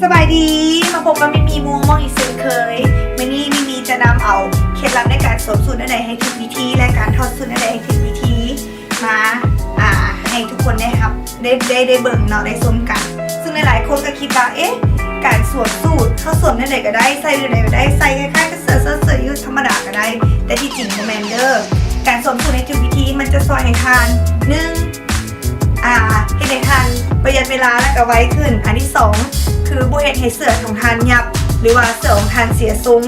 สบายดีมาพบกับมิมีมูมองอีกเช่นเคยวันนี้มิมีจะนำเอาเคล็ดลับในการสวมสูตรนั่นเองให้ถูกวิธีและการทอดสูตรนั่นเองให้ถูกวิธีมาให้ทุกคนได้ครับได้เบิ่งเนาะได้ชมกันซึ่งหลายๆคนก็คิดว่าการสวมสูตรเขาสวมนั่นเองก็ได้ใส่อยู่ไหนก็ได้ใส่คล้ายๆกับเสื้อยืดธรรมดาก็ได้แต่ที่จริงโมเมนเดอร์การสวมสูตรในถูกวิธีมันจะซอยให้ทานให้ในทานประหยัดเวลาและก็ไวขึ้นอันที่2คือบ่เฮ็ดให้เสื้อของทานยับหรือว่าเสื้อของทานเสียซุ้ม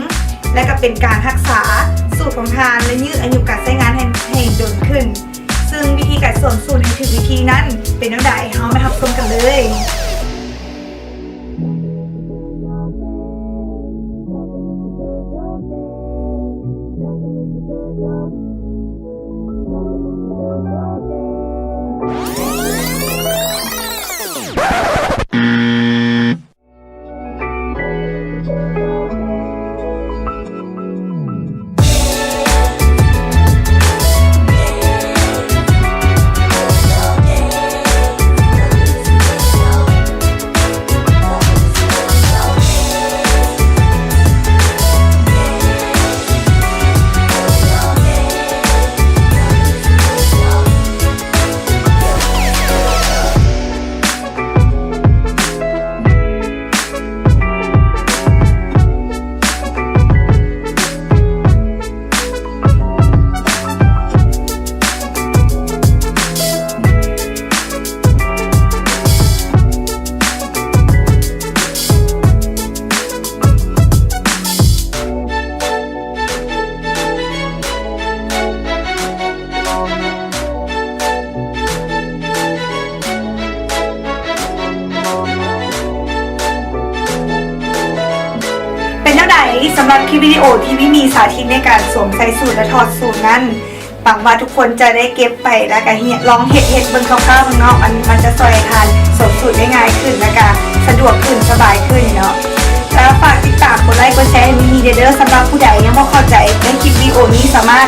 และก็เป็นการรักษาสูตรของทานและยืดอายุการใช้งานให้โดนขึ้นซึ่งวิธีการสวมสูตรให้ถึงวิธีนั้นเป็นจังได๋เฮามารับชมกันเลยสำหรับคลิปวิดีโอที่มีสาธิตในการสวมใส่สูทและถอดสูทนั้นหวังว่าทุกคนจะได้เก็บไปแล้วก็ลองเห็ดเบิ่งคร่าวๆเนาะมันจะซอยทานสวมสูทได้ง่ายขึ้นและก็สะดวกขึ้นสบายขึ้นเนาะแล้วฝากติดตามกดไลค์กดแชร์มีเด้อสำหรับผู้ใดยังไม่เข้าใจในคลิปวิดีโอนี้สามารถ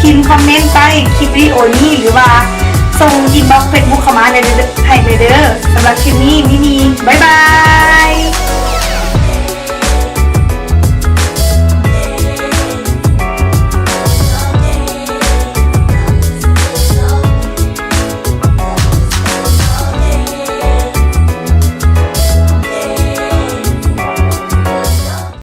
พิมพ์คอมเมนต์ใต้คลิปวิดีโอนี้หรือว่าส่งอินบ็อกซ์เฟซบุ๊กเข้ามาให้เด้อสำหรับคลิปนี้มีบ๊ายบาย